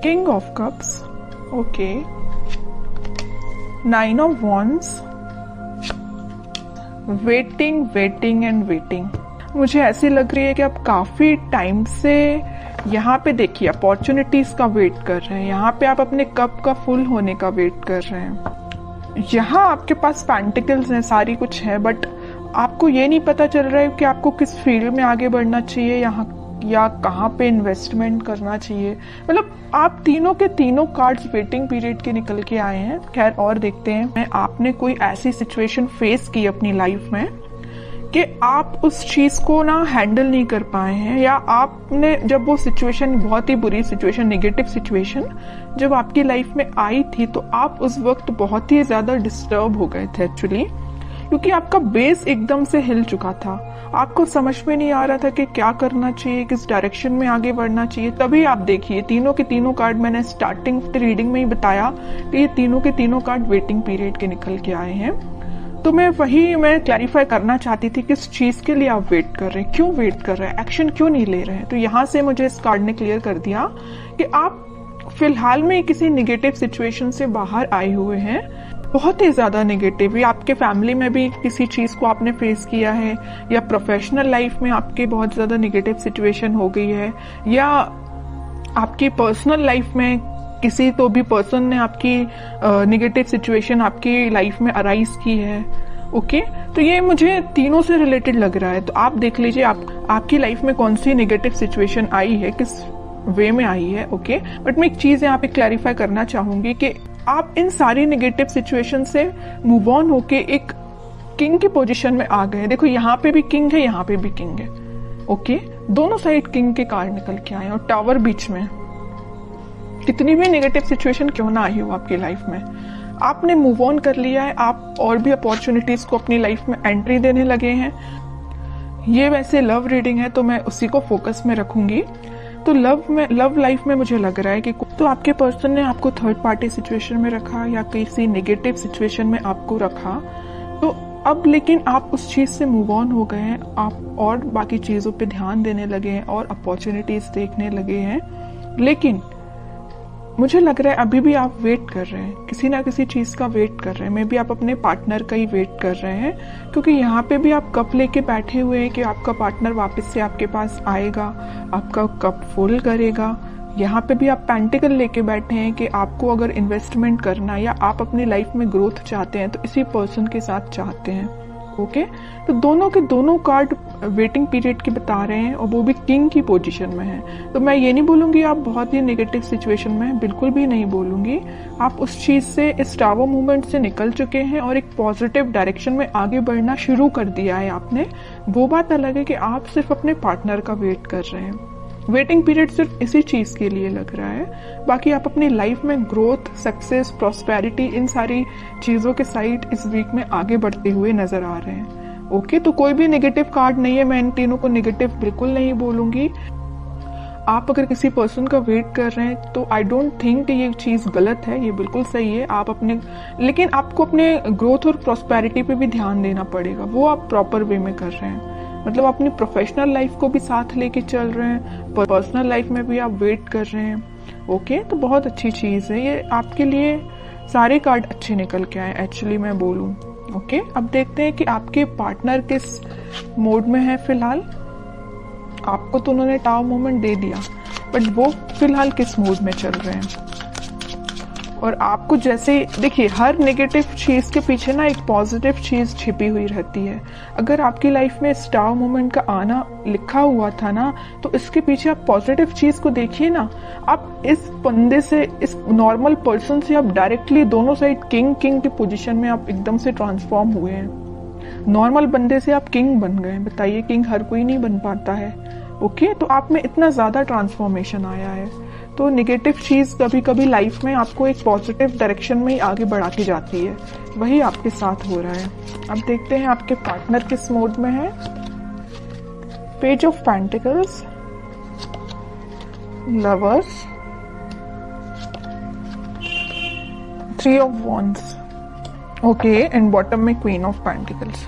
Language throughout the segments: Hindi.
King of cups, okay, 9 of wands, waiting waiting and waiting. मुझे ऐसी लग रही है कि आप काफी टाइम से यहाँ पे देखिए अपॉर्चुनिटीज का वेट कर रहे हैं, यहाँ पे आप अपने कप का फुल होने का वेट कर रहे हैं। यहाँ आपके पास पेंटिकल्स हैं, सारी कुछ है, बट आपको ये नहीं पता चल रहा है कि आपको किस फील्ड में आगे बढ़ना चाहिए यहाँ या कहाँ पे इन्वेस्टमेंट करना चाहिए। मतलब आप तीनों के तीनों कार्ड्स वेटिंग पीरियड के निकल के आए हैं। खैर और देखते हैं, आपने कोई ऐसी सिचुएशन फेस की अपनी लाइफ में कि आप उस चीज को ना हैंडल नहीं कर पाए हैं, या आपने जब वो सिचुएशन, बहुत ही बुरी सिचुएशन, नेगेटिव सिचुएशन जब आपकी लाइफ में आई थी, तो आप उस वक्त बहुत ही ज्यादा डिस्टर्ब हो गए थे एक्चुअली, क्योंकि आपका बेस एकदम से हिल चुका था। आपको समझ में नहीं आ रहा था कि क्या करना चाहिए, किस डायरेक्शन में आगे बढ़ना चाहिए। तभी आप देखिए तीनों के तीनों कार्ड, मैंने स्टार्टिंग रीडिंग में ही बताया कि ये तीनों के तीनों कार्ड वेटिंग पीरियड के निकल के आए हैं। तो मैं क्लैरिफाई करना चाहती थी किस चीज के लिए आप वेट कर रहे हैं, क्यों वेट कर रहे हैं, एक्शन क्यों नहीं ले रहे हैं। तो यहाँ से मुझे इस कार्ड ने क्लियर कर दिया कि आप फिलहाल में किसी निगेटिव सिचुएशन से बाहर आए हुए हैं, बहुत ही ज्यादा नेगेटिव, या आपके फैमिली में भी किसी चीज को आपने फेस किया है, या प्रोफेशनल लाइफ में आपके बहुत ज्यादा नेगेटिव सिचुएशन हो गई है, या आपकी पर्सनल लाइफ में किसी तो भी पर्सन ने आपकी नेगेटिव सिचुएशन आपकी लाइफ में अराइज की है। ओके, तो ये मुझे तीनों से रिलेटेड लग रहा है। तो आप देख लीजिए आपकी लाइफ में कौन सी नेगेटिव सिचुएशन आई है, किस वे में आई है। ओके, बट मैं एक चीज यहाँ पे क्लैरिफाई करना चाहूंगी कि आप इन सारी नेगेटिव सिचुएशन से मूव ऑन होके एक किंग की पोजीशन में आ गए। देखो यहाँ पे भी किंग है, यहाँ पे भी किंग है। ओके, दोनों साइड किंग के कार्ड निकल के आए और टावर बीच में। कितनी भी नेगेटिव सिचुएशन क्यों ना आई हो आपकी लाइफ में, आपने मूव ऑन कर लिया है। आप और भी अपॉर्चुनिटीज को अपनी लाइफ में एंट्री देने लगे हैं। ये वैसे लव रीडिंग है तो मैं उसी को फोकस में रखूंगी। तो लव लाइफ में मुझे लग रहा है कि तो आपके पर्सन ने आपको थर्ड पार्टी सिचुएशन में रखा या किसी नेगेटिव सिचुएशन में आपको रखा, तो अब लेकिन आप उस चीज से मूव ऑन हो गए हैं, आप और बाकी चीजों पे ध्यान देने लगे हैं और अपॉर्चुनिटीज देखने लगे हैं। लेकिन मुझे लग रहा है अभी भी आप वेट कर रहे हैं, किसी ना किसी चीज का वेट कर रहे हैं। मे बी आप अपने पार्टनर का ही वेट कर रहे हैं, क्योंकि यहाँ पे भी आप कप लेके बैठे हुए हैं कि आपका पार्टनर वापस से आपके पास आएगा, आपका कप फुल करेगा। यहाँ पे भी आप पेंटिकल लेके बैठे हैं कि आपको अगर इन्वेस्टमेंट करना या आप अपनी लाइफ में ग्रोथ चाहते हैं तो इसी पर्सन के साथ चाहते हैं। ओके, तो दोनों के दोनों कार्ड वेटिंग पीरियड की बता रहे हैं और वो भी किंग की पोजीशन में है। तो मैं ये नहीं बोलूंगी आप बहुत ही नेगेटिव सिचुएशन में हैं, बिल्कुल भी नहीं बोलूंगी। आप उस चीज से, इस टावर मूवमेंट से निकल चुके हैं और एक पॉजिटिव डायरेक्शन में आगे बढ़ना शुरू कर दिया है आपने। वो बात अलग है कि आप सिर्फ अपने पार्टनर का वेट कर रहे हैं। वेटिंग पीरियड सिर्फ इसी चीज के लिए लग रहा है। बाकी आप अपनी लाइफ में ग्रोथ, सक्सेस, प्रॉस्पेरिटी, इन सारी चीजों के साइड इस वीक में आगे बढ़ते हुए नजर आ रहे हैं। ओके, तो कोई भी नेगेटिव कार्ड नहीं है। मैं इन तीनों को नेगेटिव बिल्कुल नहीं बोलूंगी। आप अगर किसी पर्सन का वेट कर रहे हैं तो आई डोंट थिंक कि ये चीज गलत है, ये बिल्कुल सही है। आप अपने, लेकिन आपको अपने ग्रोथ और प्रॉस्पेरिटी पे भी ध्यान देना पड़ेगा। वो आप प्रॉपर वे में कर रहे हैं, मतलब अपनी प्रोफेशनल लाइफ को भी साथ लेके चल रहे हैं, पर्सनल लाइफ में भी आप वेट कर रहे हैं। ओके, तो बहुत अच्छी चीज है ये आपके लिए। सारे कार्ड अच्छे निकल के आए एक्चुअली मैं बोलूं। ओके, अब देखते हैं कि आपके पार्टनर किस मोड में है फिलहाल। आपको तो उन्होंने टावर मूवमेंट दे दिया, बट वो फिलहाल किस मोड में चल रहे हैं। और आपको जैसे देखिए, हर नेगेटिव चीज के पीछे ना एक पॉजिटिव चीज छिपी हुई रहती है। अगर आपकी लाइफ में स्टार मोमेंट का आना लिखा हुआ था ना, तो इसके पीछे आप पॉजिटिव चीज को देखिए ना। आप इस बंदे से, इस नॉर्मल पर्सन से आप डायरेक्टली दोनों साइड किंग की पोजीशन में आप एकदम से ट्रांसफॉर्म हुए हैं। नॉर्मल बंदे से आप किंग बन गए। बताइए, किंग हर कोई नहीं बन पाता है। ओके, तो आप में इतना ज्यादा ट्रांसफॉर्मेशन आया है। तो नेगेटिव चीज कभी कभी लाइफ में आपको एक पॉजिटिव डायरेक्शन में ही आगे बढ़ाती जाती है। वही आपके साथ हो रहा है। अब देखते हैं आपके पार्टनर किस मोड में है। Page of pentacles, lovers, 3 of wands, okay, and bottom में क्वीन ऑफ पेंटिकल्स।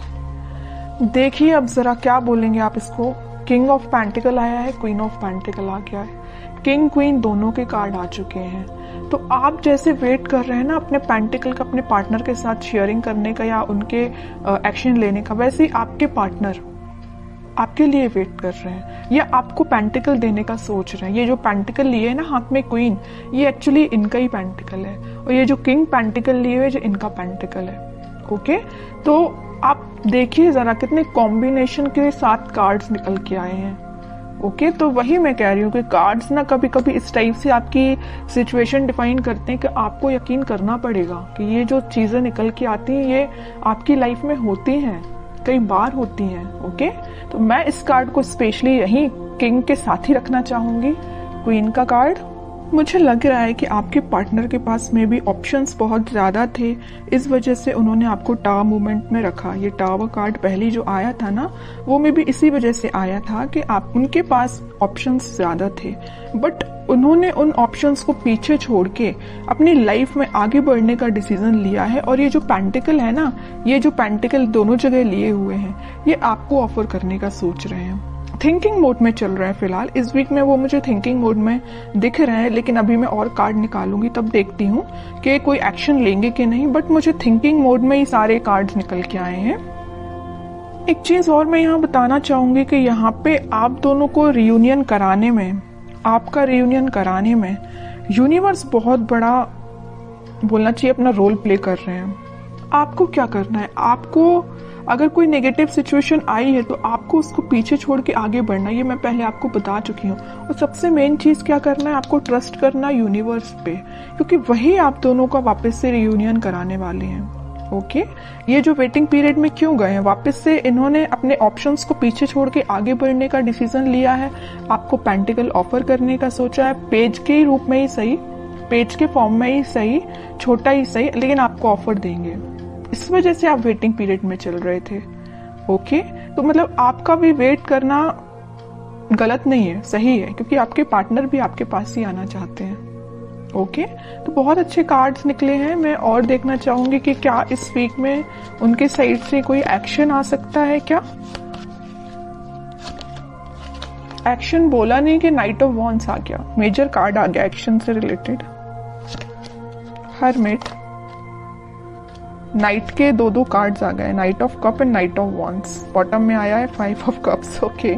देखिए अब जरा क्या बोलेंगे आप इसको। किंग ऑफ पेंटिकल आया है, क्वीन ऑफ पेंटिकल आ गया है। किंग क्वीन दोनों के कार्ड आ चुके हैं। तो आप जैसे वेट कर रहे हैं ना अपने पेंटिकल का अपने पार्टनर के साथ शेयरिंग करने का या उनके एक्शन लेने का, वैसे ही आपके पार्टनर आपके लिए वेट कर रहे हैं या आपको पेंटिकल देने का सोच रहे हैं। ये जो पेंटिकल लिए है ना हाथ में क्वीन, ये एक्चुअली इनका ही पेंटिकल है, और ये जो किंग पेंटिकल लिए हुए जो इनका पेंटिकल है। ओके, तो आप देखिए जरा कितने कॉम्बिनेशन के साथ कार्ड्स निकल के आए हैं। ओके, तो वही मैं कह रही हूँ कि कार्ड्स ना कभी कभी इस टाइप से आपकी सिचुएशन डिफाइन करते हैं कि आपको यकीन करना पड़ेगा कि ये जो चीजें निकल के आती हैं ये आपकी लाइफ में होती हैं, कई बार होती हैं। ओके, तो मैं इस कार्ड को स्पेशली यही किंग के साथ ही रखना चाहूंगी, क्वीन का कार्ड। मुझे लग रहा है कि आपके पार्टनर के पास में भी ऑप्शंस बहुत ज्यादा थे, इस वजह से उन्होंने आपको टावर मूवमेंट में रखा। ये टावर कार्ड पहले जो आया था ना, वो में भी इसी वजह से आया था कि आप उनके पास ऑप्शंस ज्यादा थे, बट उन्होंने उन ऑप्शंस को पीछे छोड़ के अपनी लाइफ में आगे बढ़ने का डिसीजन लिया है। और ये जो पेंटिकल है ना, ये जो पेंटिकल दोनों जगह लिए हुए हैं, ये आपको ऑफर करने का सोच रहे हैं। थिंकिंग मोड में चल रहा है फिलहाल, इस वीक में वो मुझे थिंकिंग मोड में दिख रहे हैं, लेकिन अभी मैं और कार्ड निकालूंगी तब देखती हूँ कि कोई एक्शन लेंगे कि नहीं, बट मुझे थिंकिंग मोड में ही सारे कार्ड्स निकल के आए हैं। एक चीज और मैं यहाँ बताना चाहूंगी कि यहाँ पे आप दोनों को रियूनियन कराने में, आपका रियूनियन कराने में यूनिवर्स बहुत बड़ा बोलना चाहिए अपना रोल प्ले कर रहे हैं। आपको क्या करना है, आपको अगर कोई नेगेटिव सिचुएशन आई है तो आपको उसको पीछे छोड़ के आगे बढ़ना, ये मैं पहले आपको बता चुकी हूँ। और सबसे मेन चीज क्या करना है, आपको ट्रस्ट करना यूनिवर्स पे, क्योंकि वही आप दोनों का वापस से रियूनियन कराने वाले हैं। ओके, ये जो वेटिंग पीरियड में क्यों गए हैं, वापस से इन्होंने अपने ऑप्शंस को पीछे छोड़ के आगे बढ़ने का डिसीजन लिया है, आपको पेंटिकल ऑफर करने का सोचा है, पेज के रूप में ही सही, पेज के फॉर्म में ही सही, छोटा ही सही, लेकिन आपको ऑफर देंगे। इस वजह से आप वेटिंग पीरियड में चल रहे थे। ओके, तो मतलब आपका भी वेट करना गलत नहीं है, सही है, क्योंकि आपके पार्टनर भी आपके पास ही आना चाहते हैं। ओके, तो बहुत अच्छे कार्ड्स निकले हैं। मैं और देखना चाहूंगी कि क्या इस वीक में उनके साइड से कोई एक्शन आ सकता है। क्या एक्शन बोला नहीं कि नाइट ऑफ वॉन्ड्स आ गया, मेजर कार्ड आ गया एक्शन से रिलेटेड। हरमिट, नाइट के दो कार्ड्स आ गए, night of cup and night of wands. Bottom में आया है 5 ऑफ कप्स। ओके,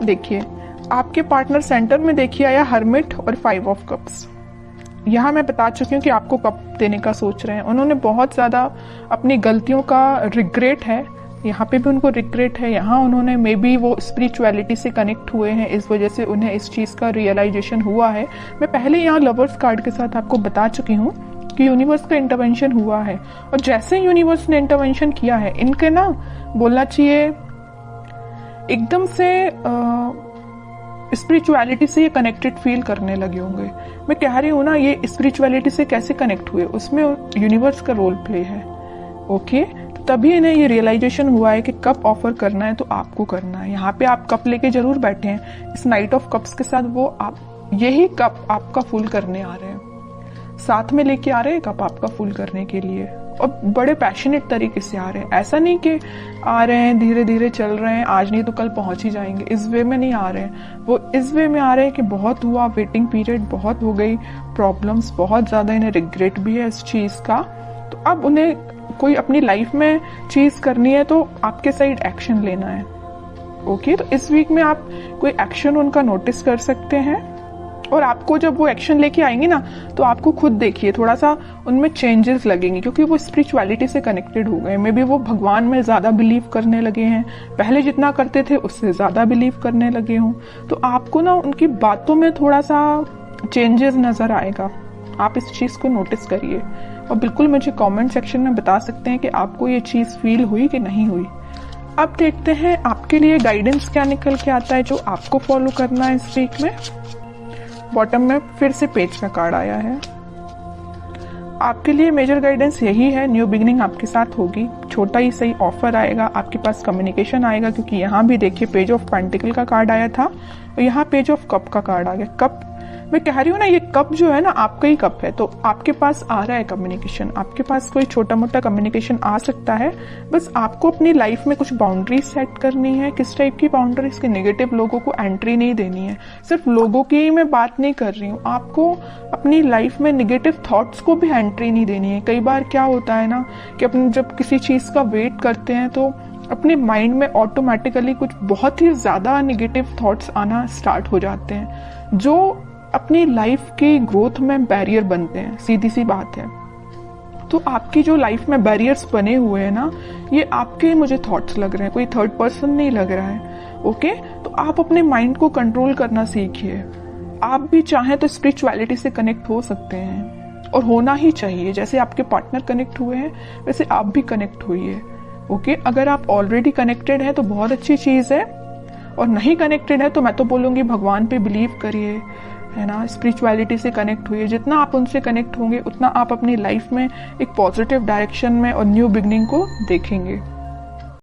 देखिए आपके पार्टनर सेंटर में देखिए आया हरमिट और 5 ऑफ कप्स। यहाँ मैं बता चुकी हूँ कि आपको कप देने का सोच रहे हैं। उन्होंने बहुत ज्यादा अपनी गलतियों का रिग्रेट है, यहाँ पे भी उनको रिग्रेट है, यहाँ उन्होंने मे बी वो स्पिरिचुअलिटी से कनेक्ट हुए हैं, इस वजह से उन्हें इस चीज का रियलाइजेशन हुआ है। मैं पहले यहाँ लवर्स कार्ड के साथ आपको बता चुकी हूँ कि यूनिवर्स का इंटरवेंशन हुआ है, और जैसे यूनिवर्स ने इंटरवेंशन किया है, इनके ना बोलना चाहिए एकदम से स्पिरिचुअलिटी से ये कनेक्टेड फील करने लगे होंगे। मैं कह रही हूँ ना, ये स्पिरिचुअलिटी से कैसे कनेक्ट हुए, उसमें यूनिवर्स का रोल प्ले है। ओके, तो तभी इन्हें ये रियलाइजेशन हुआ है कि कप ऑफर करना है तो आपको करना है। यहाँ पे आप कप लेके जरूर बैठे हैं, इस नाइट ऑफ कप्स के साथ वो आप यही कप आपका फुल करने आ रहे हैं, साथ में लेके आ रहे हैं कप आपका फुल करने के लिए, और बड़े पैशनेट तरीके से आ रहे हैं। ऐसा नहीं कि आ रहे हैं धीरे धीरे चल रहे हैं, आज नहीं तो कल पहुंच ही जाएंगे, इस वे में नहीं आ रहे हैं। वो इस वे में आ रहे हैं कि बहुत हुआ, वेटिंग पीरियड बहुत हो गई, प्रॉब्लम्स बहुत ज्यादा, इन्हें रिग्रेट भी है इस चीज का। तो अब उन्हें कोई अपनी लाइफ में चीज करनी है तो आपके साइड एक्शन लेना है। ओके, तो इस वीक में आप कोई एक्शन उनका नोटिस कर सकते हैं, और आपको जब वो एक्शन लेके आएंगे ना, तो आपको खुद देखिए थोड़ा सा उनमें चेंजेस लगेंगे, क्योंकि वो स्पिरिचुअलिटी से कनेक्टेड हो गए। मे बी वो भगवान में ज्यादा बिलीव करने लगे हैं, पहले जितना करते थे उससे ज्यादा बिलीव करने लगे हों। तो आपको ना उनकी बातों में थोड़ा सा चेंजेस नजर आएगा, आप इस चीज को नोटिस करिए, और बिल्कुल मुझे कमेंट सेक्शन में बता सकते हैं कि आपको ये चीज फील हुई कि नहीं हुई। अब देखते हैं आपके लिए गाइडेंस क्या निकल के आता है जो आपको फॉलो करना है इस वीक में। बॉटम में फिर से पेज का कार्ड आया है। आपके लिए मेजर गाइडेंस यही है, न्यू बिगिनिंग आपके साथ होगी, छोटा ही सही ऑफर आएगा, आपके पास कम्युनिकेशन आएगा, क्योंकि यहाँ भी देखिए पेज ऑफ पेंटिकल का कार्ड आया था और यहाँ पेज ऑफ कप का कार्ड आ गया। कप मैं कह रही हूँ ना, ये कप जो है ना आपका ही कप है, तो आपके पास आ रहा है कम्युनिकेशन, आपके पास कोई छोटा मोटा कम्युनिकेशन आ सकता है। बस आपको अपनी लाइफ में कुछ बाउंड्रीज सेट करनी है। किस टाइप की बाउंड्रीज? के नेगेटिव लोगों को एंट्री नहीं देनी है। सिर्फ लोगों की ही मैं बात नहीं कर रही हूँ, आपको अपनी लाइफ में नेगेटिव थॉट्स को भी एंट्री नहीं देनी है। कई बार क्या होता है ना कि अपन जब किसी चीज का वेट करते हैं तो अपने माइंड में ऑटोमेटिकली कुछ बहुत ही ज्यादा नेगेटिव थॉट्स आना स्टार्ट हो जाते हैं, जो अपनी लाइफ की ग्रोथ में बैरियर बनते हैं। सीधी सी बात है। तो आपकी जो लाइफ में बैरियर्स बने हुए हैं ना, ये आपके मुझे थॉट्स लग रहे हैं, कोई थर्ड पर्सन नहीं लग रहा है। ओके, तो आप अपने माइंड को कंट्रोल करना सीखिए। आप भी चाहें तो स्पिरिचुअलिटी से कनेक्ट हो सकते हैं, और होना ही चाहिए। जैसे आपके पार्टनर कनेक्ट हुए हैं वैसे आप भी कनेक्ट होइए। ओके, अगर आप ऑलरेडी कनेक्टेड है तो बहुत अच्छी चीज है, और नहीं कनेक्टेड है तो मैं तो बोलूंगी भगवान पे बिलीव करिए, है ना, स्पिरिचुअलिटी से कनेक्ट हुई है। जितना आप उनसे कनेक्ट होंगे उतना आप अपनी लाइफ में एक पॉजिटिव डायरेक्शन में और न्यू बिगनिंग को देखेंगे।